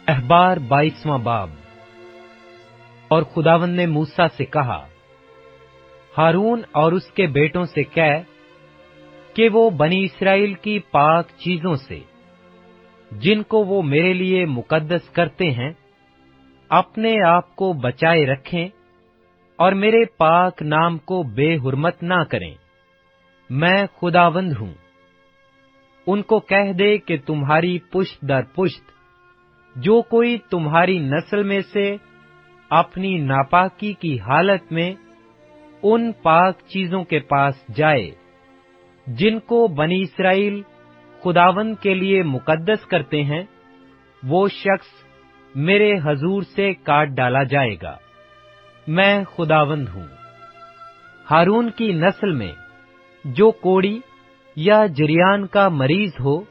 अहबार 22वां बाब। और खुदावंद ने मूसा से कहा, हारून और उसके बेटों से कह कि वो बनी इस्राएल की पाक चीजों से, जिनको वो मेरे लिए मुकद्दस करते हैं, अपने आप को बचाए रखें और मेरे पाक नाम को बेहुरमत ना करें। मैं खुदावंद हूं। उनको कह दे कि तुम्हारी पुश्त दर पुश्त जो कोई तुम्हारी नस्ल में से अपनी नापाकी की हालत में उन पाक चीजों के पास जाए, जिनको बनी इस्राएल खुदावंद के लिए मुकद्दस करते हैं, वो शख्स मेरे हजूर से काट डाला जाएगा। मैं खुदावंद हूं। हारून की नस्ल में जो कोढ़ी या जरियान का मरीज हो,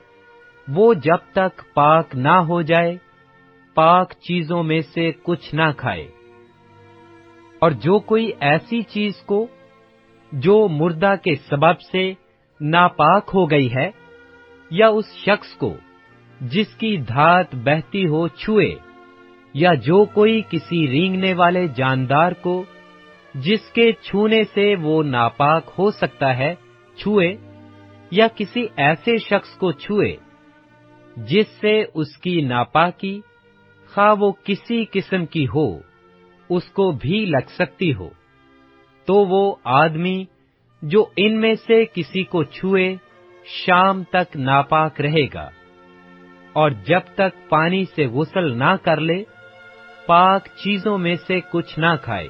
वो जब तक पाक ना हो जाए, पाक चीजों में से कुछ ना खाए। और जो कोई ऐसी चीज को जो मुर्दा के सबब से नापाक हो गई है, या उस शख्स को जिसकी धात बहती हो छुए, या जो कोई किसी रेंगने वाले जानदार को जिसके छूने से वो नापाक हो सकता है छुए, या किसी ऐसे शख्स को छुए जिससे उसकी नापाकी खा वो किसी किस्म की हो, उसको भी लग सकती हो, तो वो आदमी जो इनमें से किसी को छुए शाम तक नापाक रहेगा, और जब तक पानी से गुस्ल ना कर ले, पाक चीजों में से कुछ ना खाए।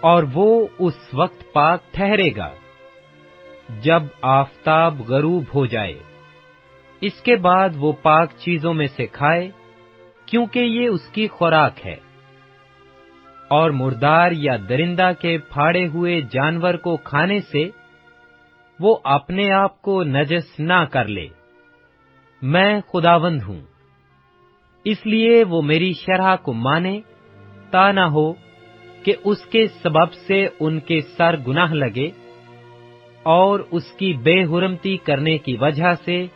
और वो उस वक्त पाक ठहरेगा जब आफताब गरूब हो जाए। इसके बाद वो पाक चीजों में से खाए, क्योंकि ये उसकी खुराक है। और मुर्दार या दरिंदा के फाड़े हुए जानवर को खाने से वो अपने आप को नजस ना कर ले। मैं खुदावंद हूं। इसलिए वो मेरी शरह को माने, ता ना हो कि उसके सबब से उनके सर गुनाह लगे, और उसकी बेहुरमती करने की वजह से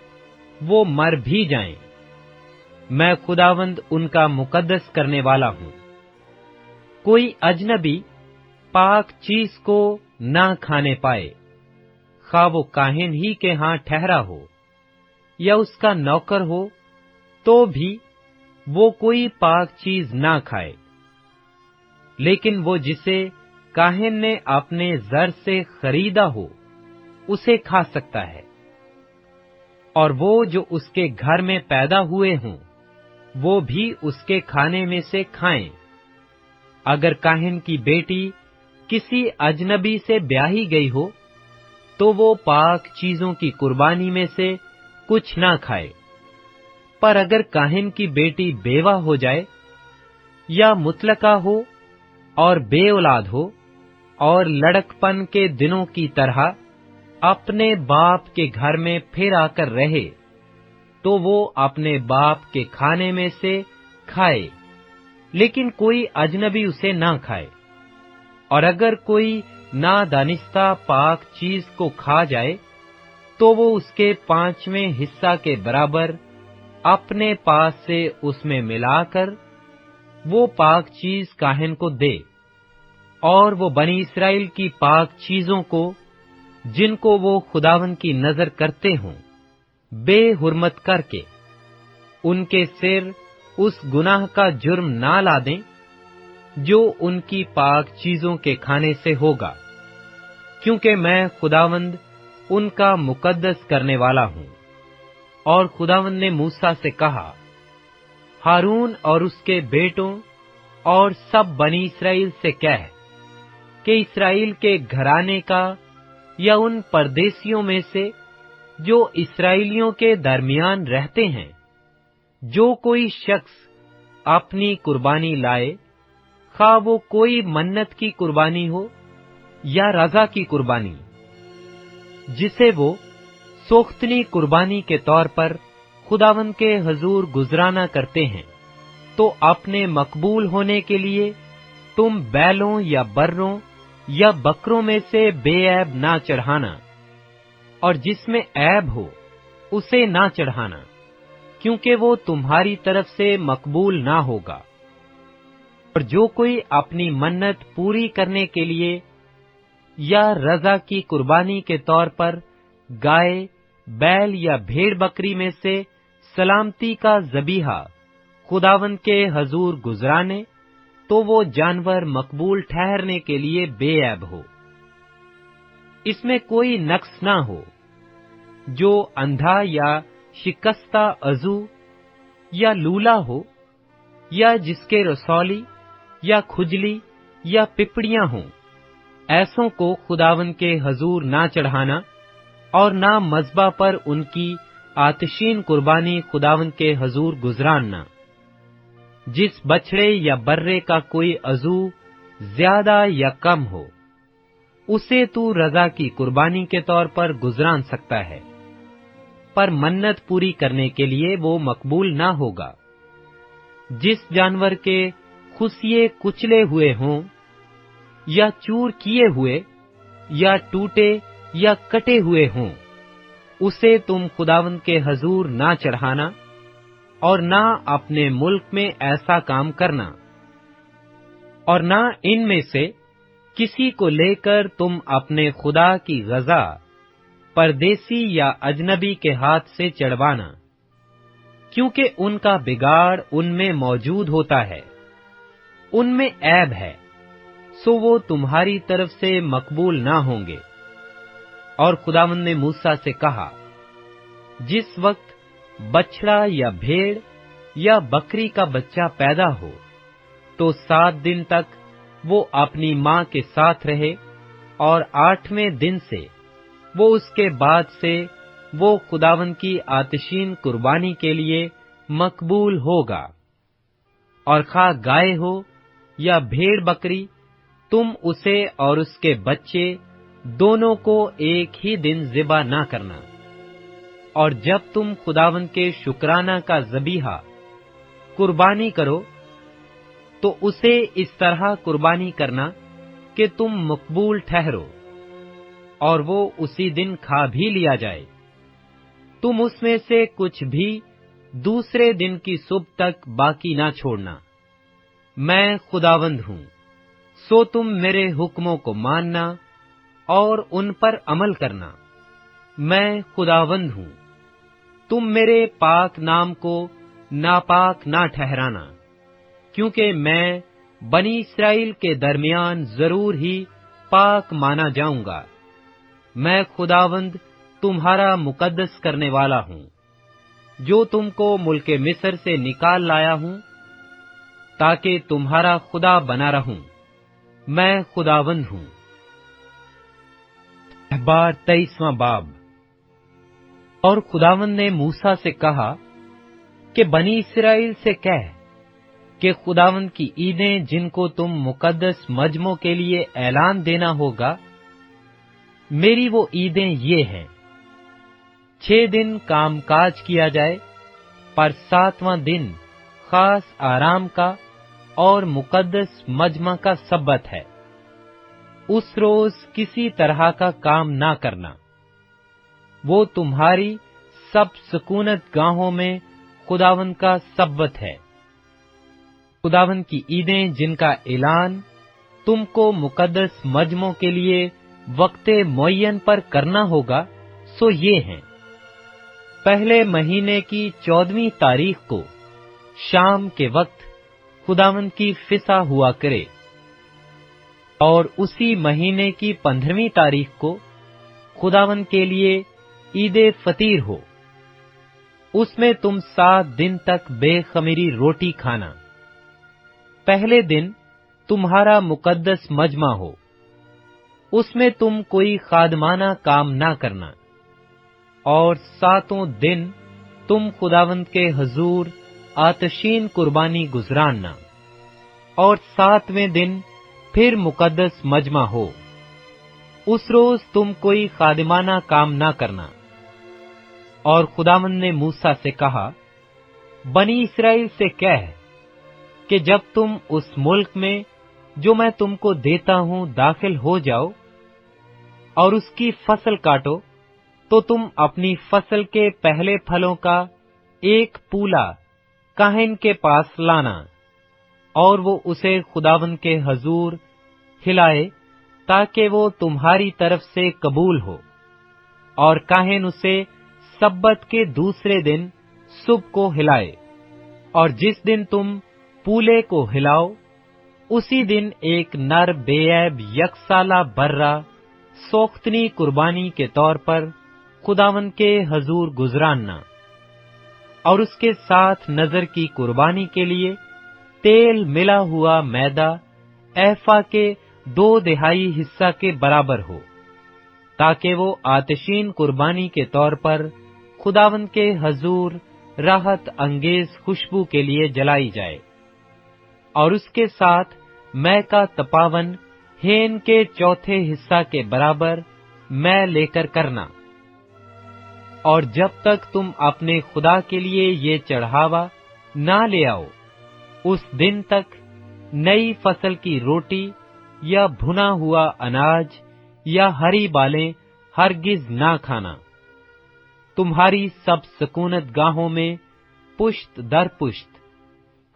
वो मर भी जाएं। मैं खुदावंद उनका मुकद्दस करने वाला हूं। कोई अजनबी पाक चीज को ना खाने पाए, खा वो काहिन ही के हाथ ठहरा हो या उसका नौकर हो, तो भी वो कोई पाक चीज ना खाए। लेकिन वो जिसे काहिन ने अपने जर से खरीदा हो, उसे खा सकता है। और वो जो उसके घर में पैदा हुए हों, वो भी उसके खाने में से खाएं। अगर काहिन की बेटी किसी अजनबी से ब्याही गई हो, तो वो पाक चीजों की कुर्बानी में से कुछ ना खाए। पर अगर काहिन की बेटी बेवा हो जाए, या मुतलका हो और बे औलाद हो, और लड़कपन के दिनों की तरह अपने बाप के घर में फिर आकर रहे, तो वो अपने बाप के खाने में से खाए, लेकिन कोई अजनबी उसे ना खाए। और अगर कोई नादानिस्ता पाक चीज को खा जाए, तो वो उसके 5वें हिस्सा के बराबर अपने पास से उसमें मिलाकर वो पाक चीज काहिन को दे। और वो बनी इस्राएल की पाक चीजों को, जिनको वो खुदावन की नजर करते हों, बेहुरमत करके उनके सिर उस गुनाह का जुर्म ना ला दें जो उनकी पाक चीजों के खाने से होगा, क्योंकि मैं खुदावंद उनका मुकद्दस करने वाला हूं। और खुदावंद ने मूसा से कहा, हारून और उसके बेटों और सब बनी इस्राएल से कह कि इस्राएल के घराने का या उन परदेसियों में से जो इस्राएलियों के दरमियान रहते हैं, जो कोई शख्स अपनी कुर्बानी लाए, खा वो कोई मन्नत की कुर्बानी हो या रजा की कुर्बानी, जिसे वो सोख्तनी कुर्बानी के तौर पर खुदावंद के हजूर गुजराना करते हैं, तो अपने मकबूल होने के लिए तुम बैलों या बर्रों या बकरों में से बेऐब ना चढ़ाना, और जिसमें ऐब हो उसे ना चढ़ाना, کیونکہ وہ تمہاری طرف سے مقبول نہ ہوگا۔ اور جو کوئی اپنی منت پوری کرنے کے لیے یا رضا کی قربانی کے طور پر گائے، بیل یا بھیڑ بکری میں سے سلامتی کا ذبیحہ خداوند کے حضور گزرانے، تو وہ جانور مقبول ٹھہرنے کے لیے بے عیب ہو۔ اس میں کوئی نقص نہ ہو۔ جو اندھا یا شکستہ عضو یا لولا ہو، یا جس کے رسولی یا کھجلی یا پپڑیاں ہوں، ایسوں کو خداوند کے حضور نہ چڑھانا، اور نہ مذبح پر ان کی آتشین قربانی خداوند کے حضور گزراننا۔ جس بچڑے یا برے کا کوئی عضو زیادہ یا کم ہو، اسے تو رضا کی قربانی کے طور پر گزران سکتا ہے، پر منت پوری کرنے کے لیے وہ مقبول نہ ہوگا۔ جس جانور کے خصیے کچلے ہوئے ہوں، یا چور کیے ہوئے، یا ٹوٹے یا کٹے ہوئے ہوں، اسے تم خداوند کے حضور نہ چڑھانا، اور نہ اپنے ملک میں ایسا کام کرنا، اور نہ ان میں سے کسی کو لے کر تم اپنے خدا کی غذا پردیسی یا اجنبی کے ہاتھ سے چڑھوانا، کیونکہ ان کا بگاڑ ان میں موجود ہوتا ہے، ان میں عیب ہے، سو وہ تمہاری طرف سے مقبول نہ ہوں گے۔ اور خداوند نے موسیٰ سے کہا، جس وقت بچڑا یا بھیڑ یا بکری کا بچہ پیدا ہو، تو 7 دن تک وہ اپنی ماں کے ساتھ رہے، اور 8ویں دن سے وہ اس کے بعد سے وہ خداوند کی آتشین قربانی کے لیے مقبول ہوگا۔ اور خواہ گائے ہو یا بھیڑ بکری، تم اسے اور اس کے بچے دونوں کو ایک ہی دن ذبح نہ کرنا۔ اور جب تم خداوند کے شکرانہ کا ذبیحہ قربانی کرو، تو اسے اس طرح قربانی کرنا کہ تم مقبول ٹھہرو، اور وہ اسی دن کھا بھی لیا جائے۔ تم اس میں سے کچھ بھی دوسرے دن کی صبح تک باقی نہ چھوڑنا۔ میں خداوند ہوں، سو تم میرے حکموں کو ماننا اور ان پر عمل کرنا۔ میں خداوند ہوں، تم میرے پاک نام کو ناپاک نہ ٹھہرانا، کیونکہ میں بنی اسرائیل کے درمیان ضرور ہی پاک مانا جاؤں گا۔ میں خداوند تمہارا مقدس کرنے والا ہوں، جو تم کو ملک مصر سے نکال لایا ہوں، تاکہ تمہارا خدا بنا رہوں۔ میں خداوند ہوں۔ اخبار 23واں باب۔ اور خداوند نے موسیٰ سے کہا کہ بنی اسرائیل سے کہہ کہ خداوند کی عیدیں جن کو تم مقدس مجمع کے لیے اعلان دینا ہوگا، میری وہ عیدیں یہ ہیں: 6 دن کام کاج کیا جائے، پر 7واں دن خاص آرام کا اور مقدس مجمع کا سبت ہے۔ اس روز کسی طرح کا کام نہ کرنا۔ وہ تمہاری سب سکونت گاہوں میں خداوند کا سبت ہے۔ خداوند کی عیدیں جن کا اعلان تم کو مقدس مجمع کے لیے وقت معین پر کرنا ہوگا، سو یہ ہیں: پہلے مہینے کی 14ویں تاریخ کو شام کے وقت خداوند کی فسح ہوا کرے، اور اسی مہینے کی 15ویں تاریخ کو خداوند کے لیے عید فطیر ہو۔ اس میں تم 7 دن تک بے خمیری روٹی کھانا۔ پہلے دن تمہارا مقدس مجمع ہو، اس میں تم کوئی خادمانہ کام نہ کرنا، اور 7 دن تم خداوند کے حضور آتشین قربانی گزراننا، اور 7ویں دن پھر مقدس مجمع ہو، اس روز تم کوئی خادمانہ کام نہ کرنا۔ اور خداوند نے موسیٰ سے کہا، بنی اسرائیل سے کہہ کہ جب تم اس ملک میں جو میں تم کو دیتا ہوں داخل ہو جاؤ اور اس کی فصل کاٹو، تو تم اپنی فصل کے پہلے پھلوں کا एक पूला काहिन के पास लाना, और वो उसे खुदावन के हजूर हिलाए ताकि वो तुम्हारी तरफ से कबूल हो। और काहिन उसे सब्बत के दूसरे दिन सुबह को हिलाए। और जिस दिन तुम पूले को हिलाओ, उसी दिन एक नर बेऐब यकसाला बर्रा सोख्तनी कुर्बानी के तौर पर खुदावन के हजूर गुजराना। और उसके साथ नजर की कुर्बानी के लिए तेल मिला हुआ मैदा एफा के 2/2 हिस्सा के बराबर हो, ताकि वो आतिशीन कुर्बानी के तौर पर खुदावन के हजूर राहत अंगेज खुशबू के लिए जलाई जाए। और उसके साथ मै का तपावन हेन के 1/4 हिस्सा के बराबर मै लेकर करना। और जब तक तुम अपने खुदा के लिए ये चढ़ावा ना ले आओ, उस दिन तक नई फसल की रोटी या भुना हुआ अनाज या हरी बालें हरगिज ना खाना। तुम्हारी सब सकूनत गाहों में पुश्त दर पुश्त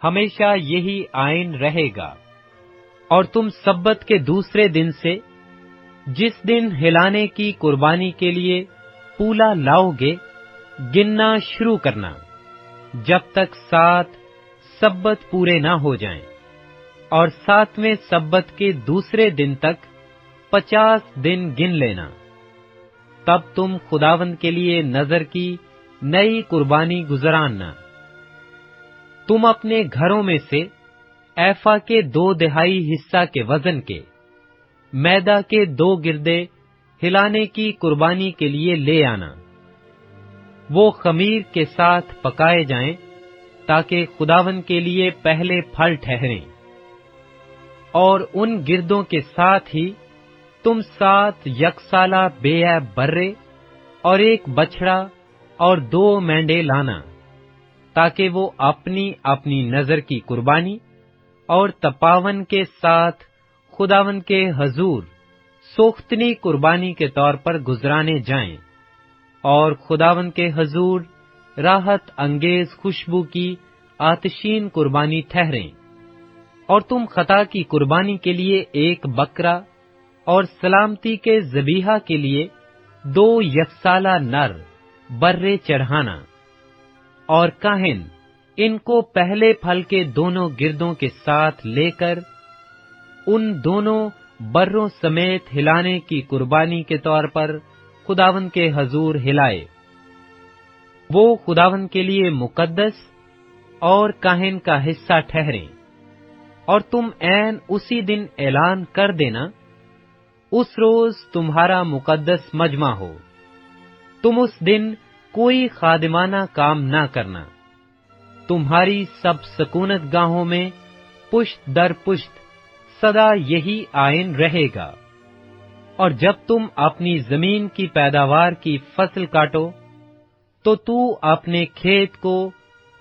हमेशा यही आईन रहेगा। और तुम सब्बत के दूसरे दिन से, जिस दिन हिलाने की कुर्बानी के लिए पूला लाओगे, गिनना शुरू करना, जब तक 7 सब्बत पूरे ना हो जाएं। और 7वें सब्बत के दूसरे दिन तक 50 दिन गिन लेना। तब तुम खुदावंद के लिए नजर की नई कुर्बानी गुजराना। तुम अपने घरों में से एफा के 2/2 हिस्सा के वजन के मैदा के 2 गिरदे हिलाने की कुर्बानी के लिए ले आना। वो खमीर के साथ पकाए जाएं, ताकि खुदावन के लिए पहले फल ठहरें। और उन गिरदों के साथ ही तुम 7 यकसाला बेऐब बर्रे और 1 बछड़ा और 2 मेंढे लाना, ताकि वो अपनी अपनी नजर की कुर्बानी और तपावन के साथ खुदावन के हजूर सोख्तनी कुर्बानी के तौर पर गुजराने जाएं। और खुदावन के हजूर राहत अंगेज खुशबू की आतिशीन कुर्बानी ठहरें। और तुम खता की कुर्बानी के लिए 1 बकरा और सलामती के ज़बीहा के लिए 2 यकसाला नर बर्रे चढ़ाना। और काहिन इनको पहले फल के दोनों गिरदों के साथ लेकर उन दोनों बर्रों समेत हिलाने की कुर्बानी के तौर पर खुदावन के हजूर हिलाए। वो खुदावन के लिए मुकद्दस और काहिन का हिस्सा ठहरे। और तुम ऐन उसी दिन ऐलान कर देना, उस रोज तुम्हारा मुकद्दस मजमा हो। तुम उस दिन कोई खादिमाना काम ना करना। तुम्हारी सब सकूनत गाहों में पुश्त दर पुश्त सदा यही आईन रहेगा। और जब तुम अपनी जमीन की पैदावार की फसल काटो, तो तू अपने खेत को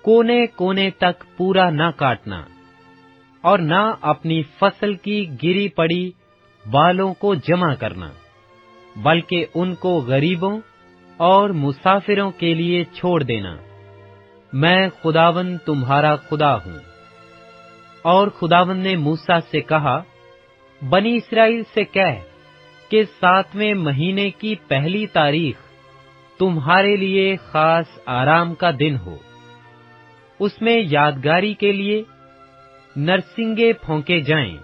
कोने कोने तक पूरा ना काटना, और ना अपनी फसल की गिरी पड़ी बालों को जमा करना, बल्कि उनको गरीबों और मुसाफिरों के लिए छोड़ देना। मैं खुदावन तुम्हारा खुदा हूँ। और खुदावन ने मूसा से कहा, बनी इस्राएल से कह कि 7वें महीने की पहली तारीख तुम्हारे लिए खास आराम का दिन हो। उसमें यादगारी के लिए नरसिंगे फौंके जाएं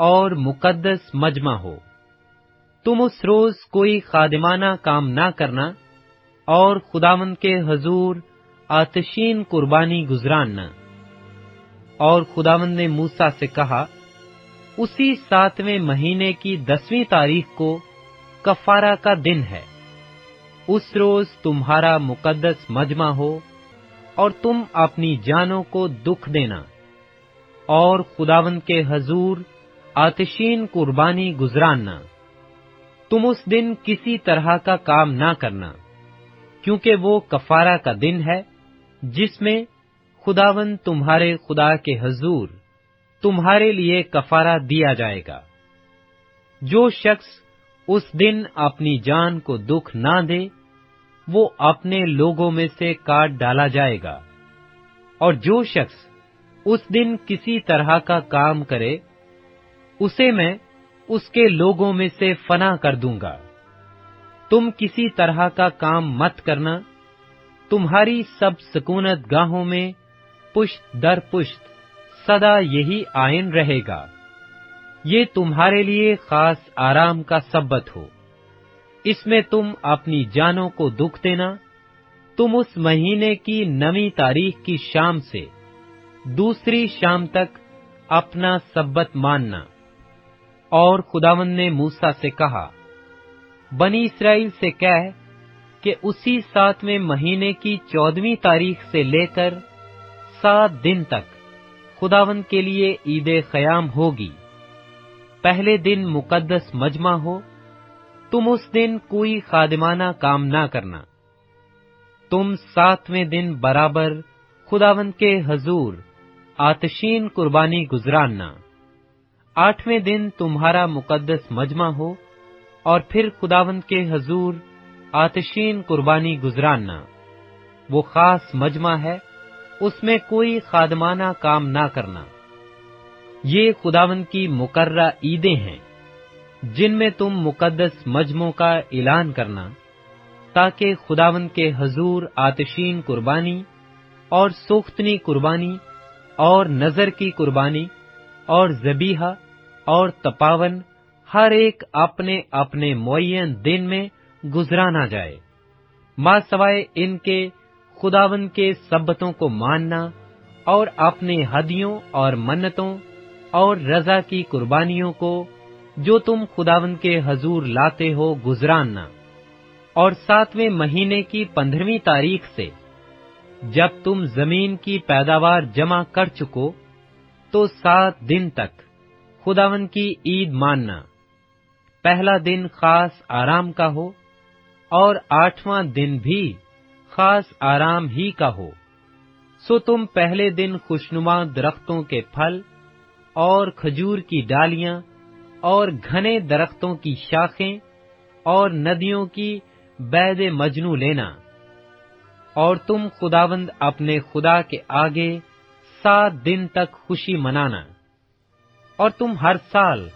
और मुकद्दस मजमा हो। तुम उस रोज कोई खादिमाना काम ना करना और खुदावंद के हजूर आतिशीन कुर्बानी गुजराना। और खुदावंद ने मूसा से कहा, उसी 7वें महीने की 10वीं तारीख को कफारा का दिन है। उस रोज तुम्हारा मुकद्दस मजमा हो और तुम अपनी जानों को दुख देना और खुदावंद के हजूर आतिशीन कुर्बानी गुजराना। तुम उस दिन किसी तरह का काम ना करना, क्योंकि वो कफारा का दिन है जिसमें खुदावंद तुम्हारे खुदा के हजूर तुम्हारे लिए कफारा दिया जाएगा। जो शख्स उस दिन अपनी जान को दुख ना दे, वो अपने लोगों में से काट डाला जाएगा, और जो शख्स उस दिन किसी तरह का काम करे, उसे मैं उसके लोगों में से फना कर दूंगा। तुम किसी तरह का काम मत करना। तुम्हारी सब सकूनत गाहों में पुश्त दर पुश्त सदा यही आयन रहेगा। ये तुम्हारे लिए खास आराम का सब्बत हो। इसमें तुम अपनी जानों को दुख देना। तुम उस महीने की 9वीं तारीख की शाम से दूसरी शाम तक अपना सब्बत मानना। और खुदावंद ने मूसा से कहा, बनी इस्राएल से कह कि उसी 7वें महीने की 14वीं तारीख से लेकर 7 दिन तक खुदावंद के लिए ईद ख़याम होगी। पहले दिन मुकद्दस मजमा हो। तुम उस दिन कोई खादिमाना काम ना करना। तुम 7वें दिन बराबर खुदावंद के हजूर आतशीन कुर्बानी गुजराना। 8वें दिन तुम्हारा मुकद्दस मजमा हो और फिर खुदावंद के हजूर आतशीन कुर्बानी गुजराना। वो खास मजमा है, उसमें कोई खादमाना काम ना करना। ये खुदावंद की मुकर्रा ईदें हैं, जिनमें तुम मुकद्दस मजमों का ऐलान करना, ताकि खुदावंद के हजूर आतशीन कुर्बानी और सोख्तनी कुर्बानी और नजर की कुर्बानी और ज़बीहा और तपावन हर एक अपने अपने मुअय्यन दिन में गुजराना जाए। मां सवाए इनके खुदावंद के सब्बतों को मानना और अपने हदियों और मन्नतों और रजा की कुर्बानियों को जो तुम खुदावंद के हजूर लाते हो गुजराना। और 7वें महीने की 15वीं तारीख से जब तुम जमीन की पैदावार जमा कर चुको, तो 7 दिन तक खुदावंद की ईद मानना। पहला दिन खास आराम का हो और 8वां दिन भी खास आराम ही का हो। सो तुम पहले दिन खुशनुमा दरख्तों के फल और खजूर की डालियां और घने दरख्तों की शाखें और नदियों की बैद मजनू लेना। और तुम खुदावंद अपने खुदा के आगे 7 दिन तक खुशी मनाना। और तुम हर साल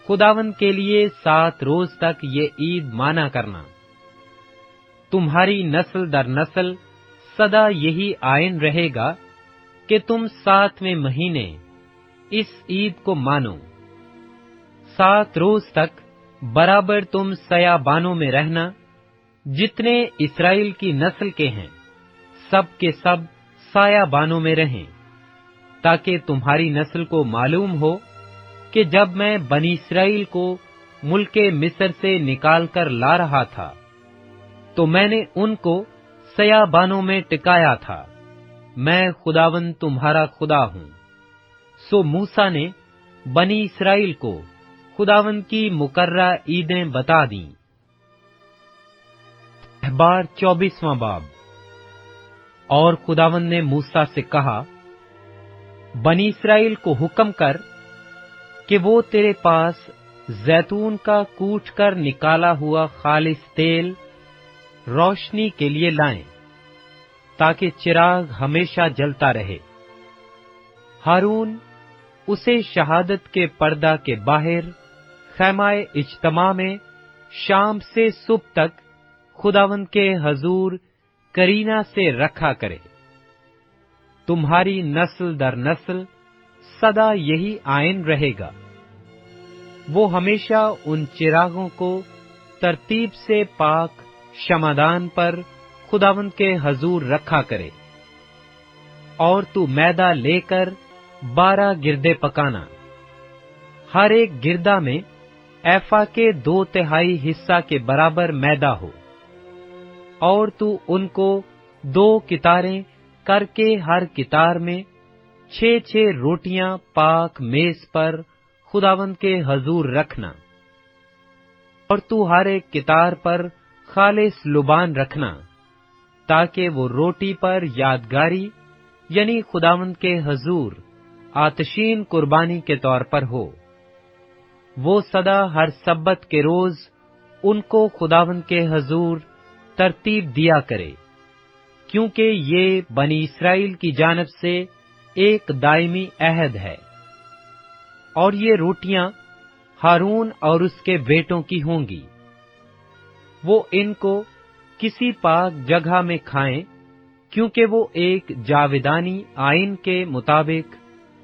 खुदावंद के लिए 7 रोज तक ये ईद माना करना। तुम्हारी नस्ल दर नस्ल सदा यही आयन रहेगा कि तुम 7वें महीने इस ईद को मानो। 7 रोज तक बराबर तुम सयाबानों में रहना। जितने इस्राएल की नस्ल के हैं, सब के सब सायाबानों में रहें, ताकि तुम्हारी नस्ल को मालूम हो कि जब मैं बनी इस्राएल को मुल्के मिस्र से निकाल कर ला रहा था, तो मैंने उनको सयाबानों में टिकाया था। मैं खुदावंद तुम्हारा खुदा हूँ। सो मूसा ने बनी इस्राएल को खुदावंद की मुकर्रा ईदें बता दीं। 24वां बाब। और खुदावंद ने मूसा से कहा, बनी इस्राएल को हुक्म कर कि वो तेरे पास जैतून का कूट कर निकाला हुआ खालिस तेल रोशनी के लिए लाएं, ताकि चिराग हमेशा जलता रहे। हारून उसे शहादत के पर्दा के बाहर खैमाए इज्तमा में शाम से सुबह तक खुदावंद के हजूर करीना से रखा करे। तुम्हारी नस्ल दर नस्ल सदा यही आयन रहेगा। वो हमेशा उन चिरागों को तरतीब से पाक शमादान पर खुदावंद के हजूर रखा करे। और तू मैदा लेकर 12 गिरदे पकाना। हर एक गिरदा में एफा के 2/3 हिस्सा के बराबर मैदा हो। और तू उनको 2 कितारें करके हर कितार में 6-6 रोटियां पाक मेज पर खुदावंद के हजूर रखना। और तू हर एक कितार पर खालिस लुबान रखना, ताकि वो रोटी पर यादगारी यानी खुदावंद के हजूर आतशीन कुर्बानी के तौर पर हो। वो सदा हर सब्बत के रोज उनको खुदावंद के हजूर तरतीब दिया करे, क्योंकि ये बनी इस्राएल की जानब से एक दायमी अहद है। और ये रोटियां हारून और उसके बेटों की होंगी। वो इनको किसी पाक जगह में खाएं, क्योंकि वो एक जावेदानी आइन के मुताबिक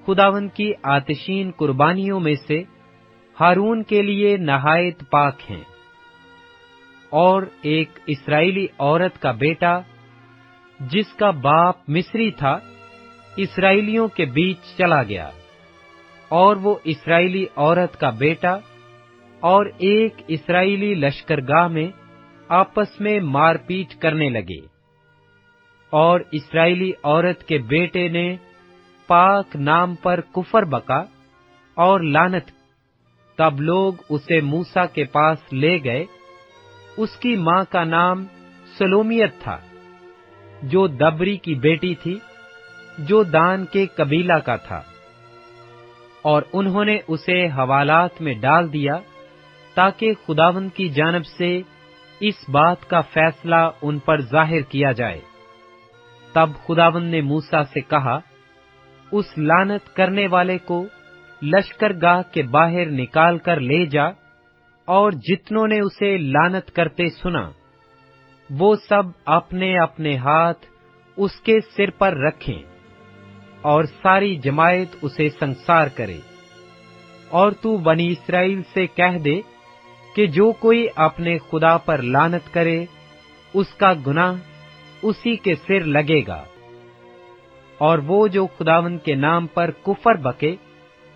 खुदावंद की आतिशीन कुर्बानियों में से हारून के लिए नहायत पाक हैं। और एक इस्राएली औरत का बेटा जिसका बाप मिस्री था, इस्राएलियों के बीच चला गया, और वो इस्राएली औरत का बेटा और एक इस्राएली लश्करगाह में आपस में मारपीट करने लगे। और इस्राएली औरत के बेटे ने पाक नाम पर कुफर बका और लानत। तब लोग उसे मूसा के पास ले गए। उसकी मां का नाम सलोमियत था, जो दबरी की बेटी थी, जो दान के कबीला का था। और उन्होंने उसे हवालात में डाल दिया, ताकि खुदावंद की जानब से इस बात का फैसला उन पर जाहिर किया जाए। तब खुदावंद ने मूसा से कहा, उस लानत करने वाले को लश्करगाह के बाहर निकाल कर ले जा, और जितनों ने उसे लानत करते सुना, वो सब अपने अपने हाथ उसके सिर पर रखें, और सारी जमायत उसे संसार करे। और तू बनी इस्राएल से कह दे कि जो कोई अपने खुदा पर लानत करे, उसका गुनाह उसी के सिर लगेगा। और वो जो खुदावंद के नाम पर कुफर बके,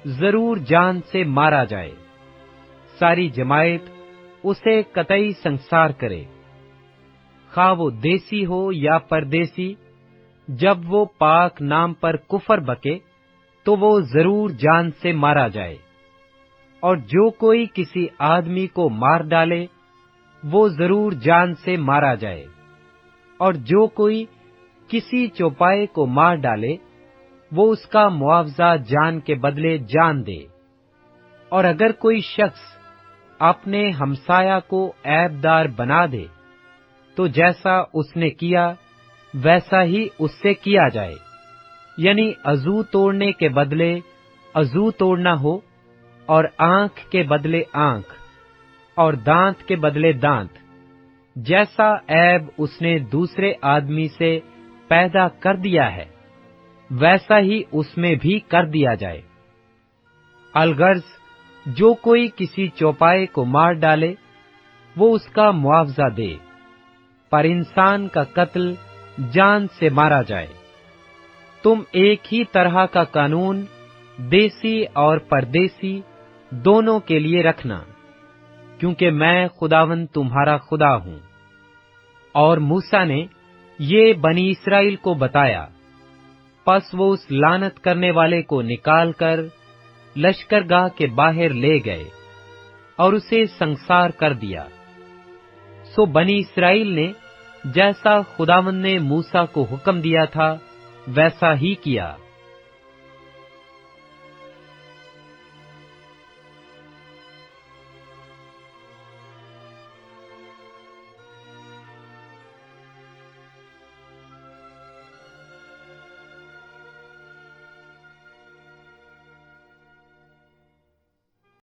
जरूर जान से मारा जाए। सारी जमायत उसे कतई संसार करे, खा वो देसी हो या परदेसी। जब वो पाक नाम पर कुफर बके, तो वो जरूर जान से मारा जाए। और जो कोई किसी आदमी को मार डाले, वो जरूर जान से मारा जाए। और जो कोई किसी चौपाए को मार डाले, वो उसका मुआवजा जान के बदले जान दे। और अगर कोई शख्स अपने हमसाया को ऐबदार बना दे, तो जैसा उसने किया वैसा ही उससे किया जाए। यानी अजू तोड़ने के बदले अजू तोड़ना हो, और आंख के बदले आंख, और दांत के बदले दांत। जैसा ऐब उसने दूसरे आदमी से पैदा कर दिया है, वैसा ही उसमें भी कर दिया जाए। अलगर्ज जो कोई किसी चौपाए को मार डाले, वो उसका मुआवजा दे, पर इंसान का कत्ल जान से मारा जाए। तुम एक ही तरह का कानून देसी और परदेसी दोनों के लिए रखना, क्योंकि मैं खुदावंद तुम्हारा खुदा हूं। और मूसा ने ये बनी इस्राएल को बताया। पस वो उस लानत करने वाले को निकालकर लश्करगाह के बाहर ले गए और उसे संसार कर दिया। सो बनी इस्राएल ने जैसा खुदावंद ने मूसा को हुक्म दिया था, वैसा ही किया।